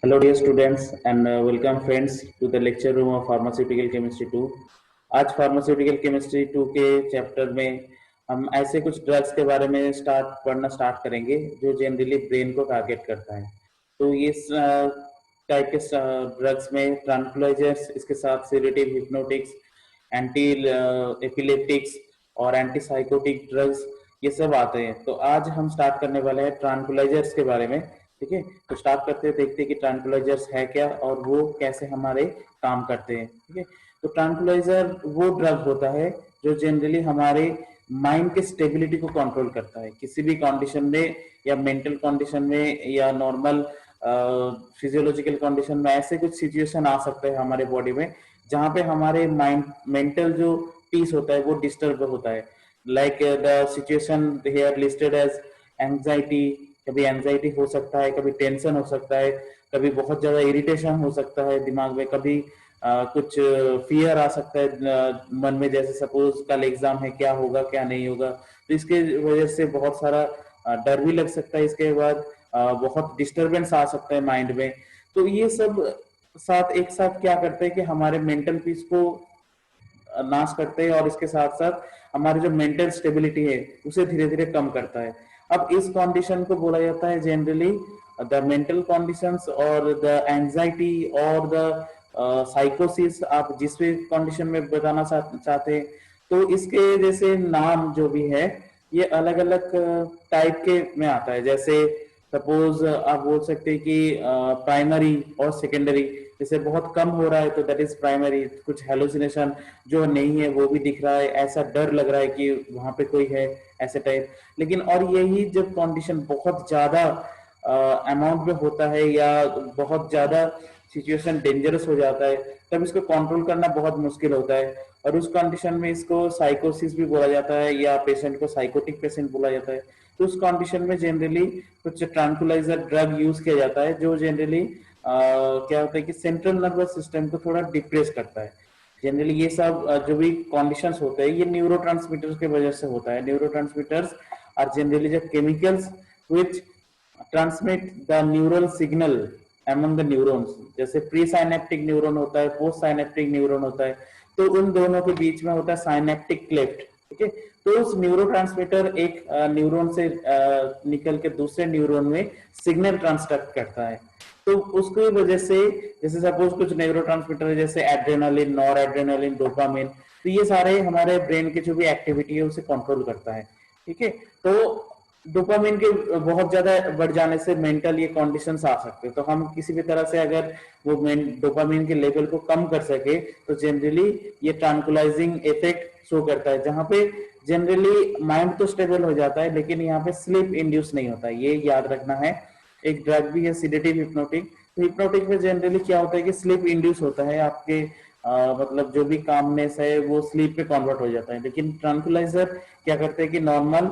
Hello, dear students, and welcome friends to the lecture room of Pharmaceutical Chemistry 2। आज pharmaceutical chemistry 2 के chapter में हम ऐसे कुछ ड्रग्स के बारे में पढ़ना स्टार्ट करेंगे जो जनरली ब्रेन को टारगेट करता है। तो ये टाइप के ड्रग्स में ट्रांक्विलाइजर्स, इसके साथ सेडेटिव, हिप्नोटिक्स, एंटी एपिलेप्टिक्स और एंटी साइकोटिक ड्रग्स, ये सब आते हैं। तो आज हम स्टार्ट करने वाले हैं ट्रांक्विलाइजर्स के बारे में। ठीक है, तो स्टार्ट करते हैं, देखते हैं कि ट्रांक्विलाइजर्स है क्या और वो कैसे हमारे काम करते हैं। ठीक है, तो ट्रांक्विलाइजर वो ड्रग होता है जो जनरली हमारे माइंड के स्टेबिलिटी को कंट्रोल करता है। किसी भी कंडीशन में या मेंटल कंडीशन में या नॉर्मल फिजियोलॉजिकल कंडीशन में ऐसे कुछ सिचुएशन आ सकते हैं हमारे बॉडी में जहाँ पे हमारे माइंड मेंटल जो पीस होता है वो डिस्टर्ब होता है। Like the situation here listed as anxiety. कभी एंजाइटी हो सकता है, कभी टेंशन हो सकता है, कभी बहुत ज्यादा इरिटेशन हो सकता है दिमाग में, कभी कुछ फियर आ सकता है मन में, जैसे सपोज कल एग्जाम है, क्या होगा क्या नहीं होगा। तो इसके वजह से बहुत सारा डर भी लग सकता है। इसके बाद बहुत डिस्टरबेंस आ सकता है माइंड में। तो ये सब एक साथ क्या करते हैं कि हमारे मेंटल पीस को नाश करते हैं और इसके साथ साथ हमारी जो मेंटल स्टेबिलिटी है उसे धीरे धीरे कम करता है। अब इस कंडीशन को बोला जाता है जनरली द मेंटल कंडीशंस और द एंजाइटी और द साइकोसिस, आप जिस भी कंडीशन में बताना चाहते हैं। तो इसके जैसे नाम जो भी है ये अलग अलग टाइप के में आता है। जैसे सपोज आप बोल सकते हैं कि प्राइमरी और सेकेंडरी। जैसे बहुत कम हो रहा है तो दैट इज प्राइमरी, कुछ हेलुसिनेशन जो नहीं है वो भी दिख रहा है, ऐसा डर लग रहा है कि वहां पे कोई है, ऐसे टाइप। लेकिन और यही जब कंडीशन बहुत ज्यादा अमाउंट में होता है या बहुत ज्यादा सिचुएशन डेंजरस हो जाता है तब इसको कंट्रोल करना बहुत मुश्किल होता है। और उस कंडीशन में इसको साइकोसिस भी बोला जाता है या पेशेंट को साइकोटिक पेशेंट बोला जाता है। तो उस कंडीशन में जनरली कुछ ट्रांकुलाइजर ड्रग यूज किया जाता है जो जनरली क्या होता है कि सेंट्रल नर्वस सिस्टम को थोड़ा डिप्रेस करता है। जनरली ये सब जो भी कंडीशंस होते हैं ये न्यूरोट्रांसमीटर्स की वजह से होता है। Neurotransmitters are generally the chemicals which transmit the neural signal among the neurons। जैसे प्री साइनेप्टिक न्यूरॉन होता है, पोस्ट साइनेप्टिक न्यूरॉन होता है, तो उन दोनों के बीच में होता है साइनेप्टिक क्लेफ्ट। ठीक है, तो उस न्यूरोट्रांसमीटर एक न्यूरॉन से निकल के दूसरे न्यूरॉन में सिग्नल ट्रांसडक्ट करता है। तो उसकी वजह से जैसे सपोज कुछ न्यूरोट्रांसमीटर है जैसे एड्रेनालिन, नॉर एड्रेनालिन, डोपामिन, तो ये सारे हमारे ब्रेन की जो भी एक्टिविटी है उसे कंट्रोल करता है। ठीक है, तो डोपामिन के बहुत ज्यादा बढ़ जाने से मेंटल ये कंडीशंस आ सकते हैं। तो हम किसी भी तरह से अगर वो डोपामिन के लेवल को कम कर सके तो जनरली ये ट्रांकुलाइजिंग इफेक्ट शो करता है, जहां पे जनरली माइंड तो स्टेबल हो जाता है लेकिन यहाँ पे स्लीप इंड्यूस नहीं होता, ये याद रखना है। एक ड्रग भी है सिडेटिव हिप्नोटिक। तो हिप्नोटिक में जनरली क्या होता है कि स्लीप इंड्यूस होता है, आपके मतलब जो भी कामनेस है वो स्लीप पे कन्वर्ट हो जाता है। लेकिन ट्रांकुलाइजर क्या करते हैं कि नॉर्मल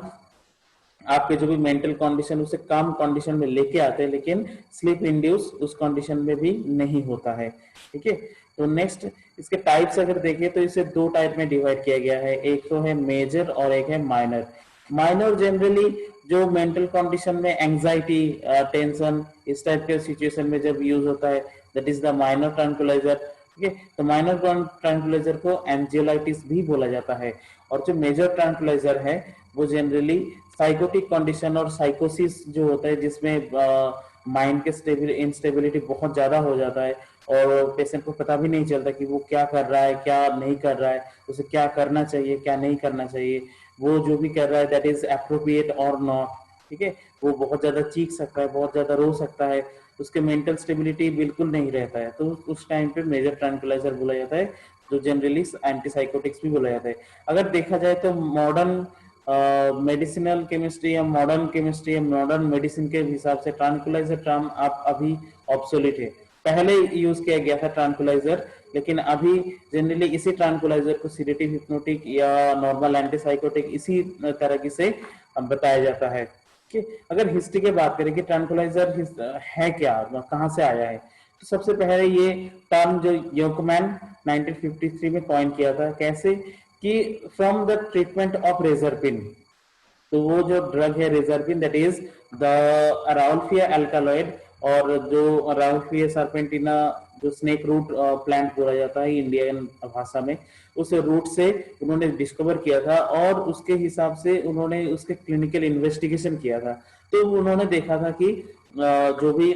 आपके जो भी मेंटल कंडीशन उसे काम कंडीशन में लेके आते हैं, लेकिन स्लीप इंड्यूस उस कंडीशन में भी नहीं होता है। ठीक है, तो नेक्स्ट इसके टाइप्स अगर देखें तो इसे दो टाइप में डिवाइड किया गया है, एक तो है मेजर और एक है माइनर। माइनर जनरली जो मेंटल कंडीशन में एंजाइटी, टेंशन, इस टाइप के सिचुएशन में जब यूज होता है that is the minor tranquilliser. ठीक है, तो माइनर ट्रैंक्विलाइजर को एंजियोलाइटिस भी बोला जाता है। और जो मेजर ट्रैंक्विलाइजर है वो जनरली साइकोटिक कंडीशन और साइकोसिस जो होता है जिसमें माइंड के इंस्टेबिलिटी बहुत ज्यादा हो जाता है और पेशेंट को पता भी नहीं चलता कि वो क्या कर रहा है क्या नहीं कर रहा है, उसे क्या करना चाहिए क्या नहीं करना चाहिए, वो जो भी कर रहा है दैट इज अप्रोप्रिएट और नॉट। ठीक है, वो बहुत ज्यादा चीख सकता है, बहुत ज्यादा रो सकता है, उसके मेंटल स्टेबिलिटी बिल्कुल नहीं रहता है। तो उस टाइम पे मेजर ट्रैंक्विलाइजर बोला जाता है, जो जनरली एंटीसाइकोटिक्स भी बोला जाता है। अगर देखा जाए तो मॉडर्न मेडिसिनल केमिस्ट्री या मॉडर्न केमिस्ट्री या मॉडर्न मेडिसिन के हिसाब से ट्रांकुलाइजर टर्म आप अभी ऑब्सोलीट है। पहले यूज किया गया था ट्रांकुलाइजर, लेकिन अभी जनरली इसी ट्रांकुलाइजर को सीडेटिव हिप्नोटिक या नॉर्मल एंटीसाइकोटिक इसी तरह से बताया जाता है। अगर हिस्ट्री की बात करें कि ट्रांकुलाइजर है क्या, कहाँ से आया है, तो सबसे पहले ये टर्म जो योकमैन 1953 में कॉइन किया था। कैसे कि फ्रॉम द ट्रीटमेंट ऑफ रेजरपिन। तो वो जो ड्रग है रेजरपिन दैट इज द अराउल्फिया अल्कालॉइड, और जो राउफिया सर्पेंटिना जो स्नेक रूट प्लांट बोला जाता है इंडियन भाषा में, उस रूट से उन्होंने डिस्कवर किया था और उसके हिसाब से उन्होंने उसके क्लिनिकल इन्वेस्टिगेशन किया था। तो उन्होंने देखा था कि जो भी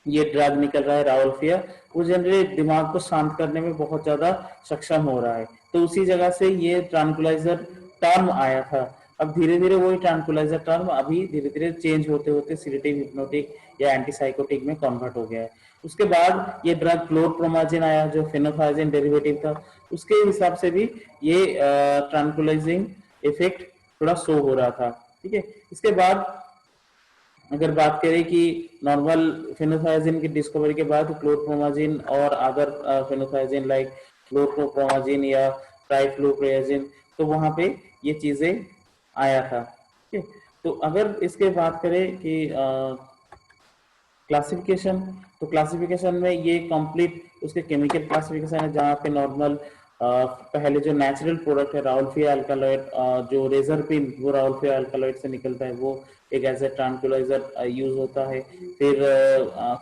ये ड्रग निकल रहा है राउल्फिया, वो जनरली दिमाग को शांत करने में बहुत ज्यादा सक्षम हो रहा है। तो उसी जगह से ये ट्रांकुलाइजर टर्म आया था। अब धीरे धीरे वही ट्रांकुलाइजर टर्म अभी धीरे धीरे चेंज होते होते सिडेटिव, हिप्नोटिक या एंटीसाइकोटिक में कन्वर्ट हो गया है। उसके बाद ये ड्रग क्लोरप्रोमाजिन आया जो फेनोथाइजिन डेरिवेटिव था, उसके हिसाब से भी ये ट्रांकुलाइजिंग इफेक्ट थोड़ा शो हो रहा था। ठीक है, इसके बाद अगर बात करें कि नॉर्मल फेनोथाइजिन की डिस्कवरी के बाद क्लोरप्रोमाजिन और अदर फेनोथाइजिन लाइक क्लोरप्रोमाजिन या ट्राइफ्लोप्रियाजिन, तो वहां पे ये चीजें आया था। ठीक है, तो अगर इसके बात करें कि क्लासिफिकेशन, तो क्लासिफिकेशन में ये कंप्लीट उसके केमिकल क्लासिफिकेशन है, जहाँ पे नॉर्मल पहले जो नेचुरल प्रोडक्ट है राउल्फिया अल्कालॉइड, जो रेजर पिन वो राउल्फिया अल्कालॉइड से निकलता है, वो एक एज ए ट्रांकुलाइजर यूज होता है। फिर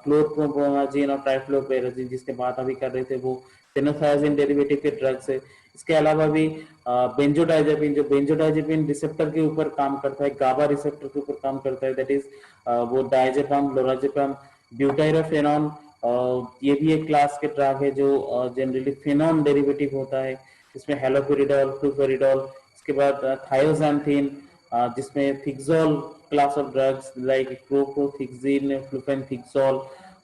क्लोरप्रोमाजिन और ट्राइफ्लोपेराजिन जिसके बात अभी कर रहे थे, वो फेनोथाइजिन डेरिवेटिव के ड्रग्स है। इसके अलावा भी बेंजोडाइजेपिन, जो बेंजोडाइजेपिन रिसेप्टर के ऊपर काम करता है, गाबा रिसेप्टर के ऊपर काम करता है, दैट इज वो डायजेपम, लोराजेपम, ब्यूटाइरोफेनॉन, ये भी एक क्लास के ड्रग है जो जनरली फेनॉन डेरिवेटिव होता है। इसमें हेलोपेरिडोल, फ्लूपेरिडोल, इसके बाद थायोजैंथीन, जिसमें थिक्सोल क्लास ऑफ ड्रग्स लाइक क्लोप्रोथिक्सिन, फ्लूफेनथिक्सोल,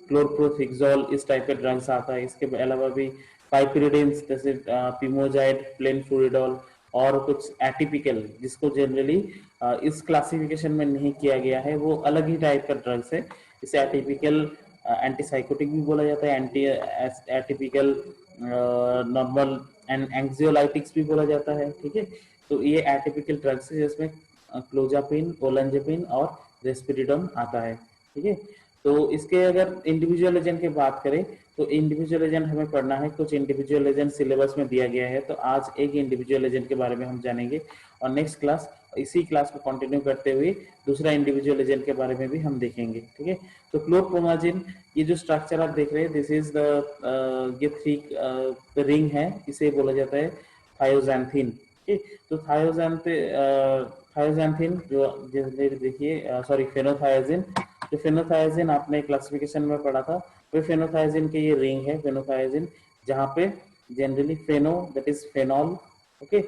क्लोरप्रोथिक्सोल, इस टाइप के ड्रग्स आता है। इसके अलावा भी पाइपिरिडिन्स जैसे पिमोजाइड, प्लेनफ्लूरिडोल, और कुछ एटिपिकल जिसको जनरली इस क्लासिफिकेशन में नहीं किया गया है, वो अलग ही टाइप का ड्रग्स है। इसे एटिपिकल एंटीसाइकोटिक भी बोला जाता है, एंटी एटिपिकल नॉर्मल एंड एंग्जियोलाइटिक्स भी बोला जाता है। ठीक है, तो ये एटिपिकल ड्रग्स है जिसमें क्लोजापिन, ओलंजेपिन और रेस्पिरिडोम आता है। ठीक है, तो इसके अगर इंडिविजुअल एजेंट की बात करें तो इंडिविजुअल एजेंट हमें पढ़ना है, कुछ इंडिविजुअल एजेंट सिलेबस में दिया गया है, तो आज एक इंडिविजुअल एजेंट के बारे में हम जानेंगे और नेक्स्ट क्लास इसी क्लास को कंटिन्यू करते हुए दूसरा इंडिविजुअल एजेंट के बारे में भी हम देखेंगे। ठीक है, तो क्लोरप्रोमाजिन, ये जो स्ट्रक्चर आप देख रहे हैं, दिस इज द ये 3 रिंग है, इसे बोला जाता है थायोजैंथीन। ठीक, तो थायोजैंथीन जो देखिए सॉरी फेनोथायजिन, जो फेनोथायजिन आपने क्लासिफिकेशन में पढ़ा था, वो फेनोथायजिन के ये रिंग है फेनोथायजिन, जहाँ पे जनरली फेनो that is phenol, okay,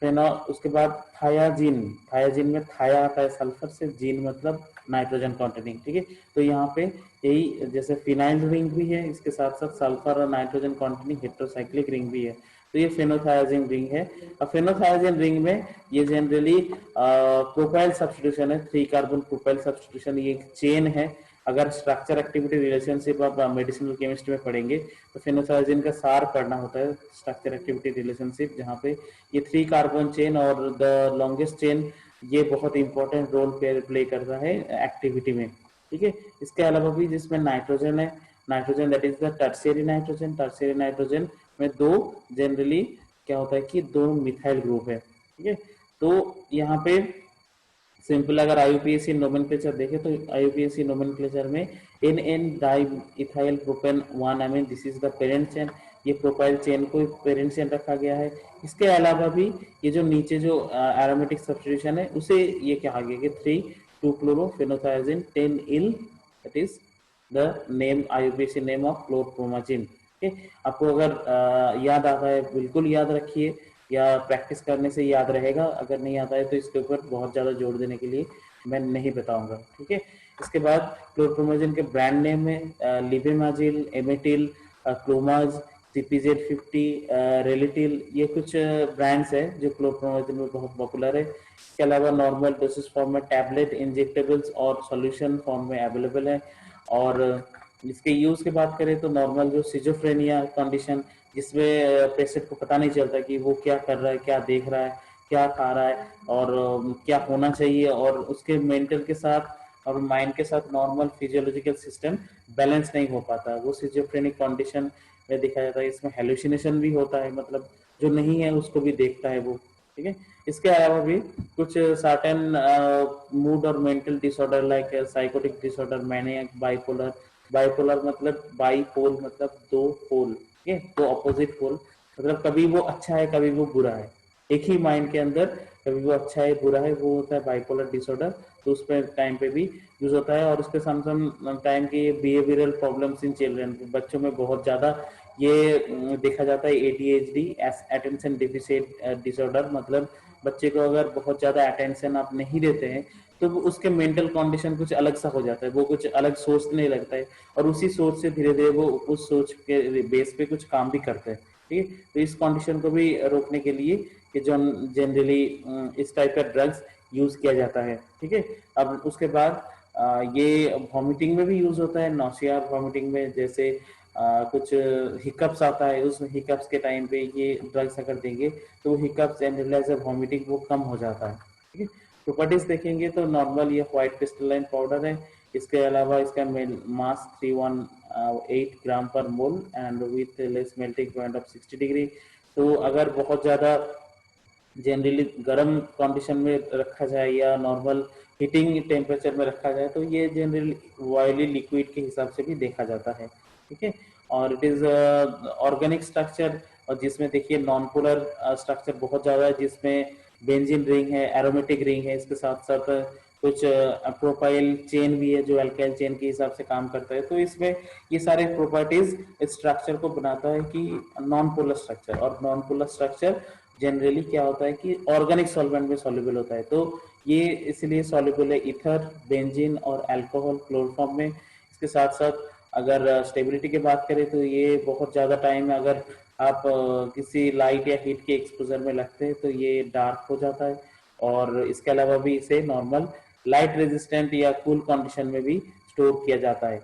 phenol. उसके बाद थायाजिन, थायाजिन में थाया आता है सल्फर से, जीन मतलब नाइट्रोजन कॉन्टेनिंग। ठीक है, तो यहाँ पे यही जैसे फिनाइल रिंग भी है, इसके साथ साथ सल्फर और नाइट्रोजन कॉन्टेनिंग हेट्रोसाइक्लिक रिंग भी है, तो ये फेनोथायजिन रिंग है। और फेनोथायजिन रिंग में ये जनरली प्रोपाइल सब्स्टिट्यूशन है, 3 कार्बन प्रोपाइल सब्स्टिट्यूशन, ये एक चेन है। अगर स्ट्रक्चर एक्टिविटी रिलेशनशिप आप मेडिसिनल केमिस्ट्री में पढ़ेंगे तो फेनोथायजिन का सार पढ़ना होता है, स्ट्रक्चर एक्टिविटी रिलेशनशिप, जहाँ पे ये 3 कार्बन चेन और द लॉन्गेस्ट चेन ये बहुत इंपॉर्टेंट रोल प्ले करता है एक्टिविटी में। ठीक है, इसके अलावा भी जिसमें नाइट्रोजन है, nitrogen that is the tertiary nitrogen, tertiary nitrogen में 2 जनरली क्या होता है कि 2 मिथाइल ग्रुप है। ठीक है, तो यहाँ पे सिंपल अगर आईयूपीएसी नोमेनक्लेचर देखें तो आईयूपीएसी नोमेनक्लेचर में N N di ethyl propane 1 amine, this is the parent chain, ये प्रोपाइल चेन को पेरेंट चेन रखा गया है। इसके अलावा भी ये जो नीचे जो एरोमेटिक सब्स्टिट्यूशन है उसे ये कहा गया कि 3,2-chlorofenothiazine 10-इल, that is the name IUPAC name of chlorpromazine. आपको अगर याद आता है बिल्कुल याद रखिए, या प्रैक्टिस करने से याद रहेगा, अगर नहीं आता है तो इसके ऊपर बहुत ज्यादा जोर देने के लिए मैं नहीं बताऊंगा। ठीक है, इसके बाद क्लोरप्रोमाजिन के ब्रांड नेम है लिबेमाजिल, एमेटिल, क्लोमाज, CPZ50, रेलिटिल, ये कुछ ब्रांड्स है जो क्लोरप्रोमाजिन में बहुत पॉपुलर है। इसके अलावा नॉर्मल डोसेज फॉर्म में टैबलेट, इंजेक्टेबल्स और सॉल्यूशन फॉर्म में अवेलेबल है। और इसके यूज की बात करें तो नॉर्मल जो सिजोफ्रेनिया कंडीशन, जिसमें पेशेंट को पता नहीं चलता कि वो क्या कर रहा है, क्या देख रहा है, क्या खा रहा है और क्या होना चाहिए, और उसके मेंटल के साथ और माइंड के साथ नॉर्मल फिजियोलॉजिकल सिस्टम बैलेंस नहीं हो पाता, वो सिजोफ्रेनिक कंडीशन में दिखाया जाता है। इसमें हेलुसिनेशन भी होता है, मतलब जो नहीं है उसको भी देखता है वो। ठीक है। इसके अलावा भी कुछ सर्टेन मूड और mental disorder like psychotic disorder, maniac, bipolar. Bipolar मतलब बाइपोल मतलब दो पोल, ठीक है, दो अपोजिट पोल, मतलब कभी वो अच्छा है कभी वो बुरा है, एक ही माइंड के अंदर कभी वो अच्छा है बुरा है, वो होता है बाइपोलर डिसऑर्डर। तो उस पे टाइम पे भी यूज होता है। और उसके साथ साथ टाइम की बिहेवियरल प्रॉब्लम्स इन चिल्ड्रन, बच्चों में बहुत ज्यादा ये देखा जाता है। एडीएचडी, अटेंशन डिफिसिट डिसऑर्डर, मतलब बच्चे को अगर बहुत ज्यादा अटेंशन आप नहीं देते हैं तो उसके मेंटल कंडीशन कुछ अलग सा हो जाता है, वो कुछ अलग सोचने लगता है और उसी सोच से धीरे धीरे वो उस सोच के बेस पे कुछ काम भी करते हैं, ठीक है। तो इस कंडीशन को भी रोकने के लिए कि जो जनरली इस टाइप का ड्रग्स यूज किया जाता है, ठीक है। अब उसके बाद ये वॉमिटिंग में भी यूज होता है, नौसिया वॉमिटिंग में, जैसे कुछ हिकअप्स आता है, उस हिकअप्स के टाइम पे ये ड्रग्स अगर देंगे तो वो हिकअप्स एंड वॉमिटिंग वो कम हो जाता है, ठीक है। प्रॉपर्टीज देखेंगे तो नॉर्मल ये व्हाइट क्रिस्टलाइन पाउडर है। इसके अलावा इसका मास 318 ग्राम पर mole and with less melting point of 60 degree. तो अगर बहुत ज्यादा जनरली गर्म कंडीशन में रखा जाए या नॉर्मल हीटिंग टेम्परेचर में रखा जाए तो ये जनरली ऑयली लिक्विड के हिसाब से भी देखा जाता है, ठीक है। और इट इज ऑर्गेनिक स्ट्रक्चर, और जिसमें देखिए नॉन पोलर स्ट्रक्चर बहुत ज्यादा है, जिसमें बेंजीन रिंग है, एरोमेटिक रिंग है, इसके साथ साथ कुछ प्रोपाइल चेन भी है जो अल्काइल चेन के हिसाब से काम करता है। तो इसमें ये सारे प्रॉपर्टीज स्ट्रक्चर को बनाता है कि नॉन पोलर स्ट्रक्चर, और नॉन पोलर स्ट्रक्चर जनरली क्या होता है कि ऑर्गेनिक सॉल्वेंट में सॉल्युबल होता है। तो ये इसलिए सॉल्युबल है इथर, बेंजीन और अल्कोहल क्लोरोफॉर्म में। इसके साथ साथ अगर स्टेबिलिटी की बात करें तो ये बहुत ज़्यादा टाइम अगर आप किसी लाइट या हीट के एक्सपोजर में लगते हैं तो ये डार्क हो जाता है। और इसके अलावा भी इसे नॉर्मल लाइट रेजिस्टेंट या कूल कंडीशन में भी स्टोर किया जाता है।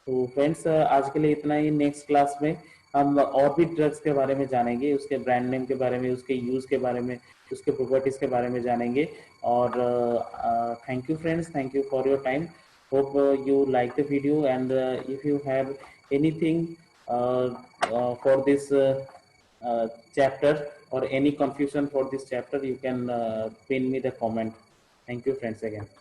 तो फ्रेंड्स आज के लिए इतना ही। नेक्स्ट क्लास में हम और भी ड्रग्स के बारे में जानेंगे, उसके ब्रांड नेम के बारे में, उसके यूज के बारे में, उसके प्रॉपर्टीज के बारे में जानेंगे। और thank you friends, thank you for your time. Hope you like the video, and if you have anything for this chapter or any confusion for this chapter, you can pin me the comment. Thank you friends again.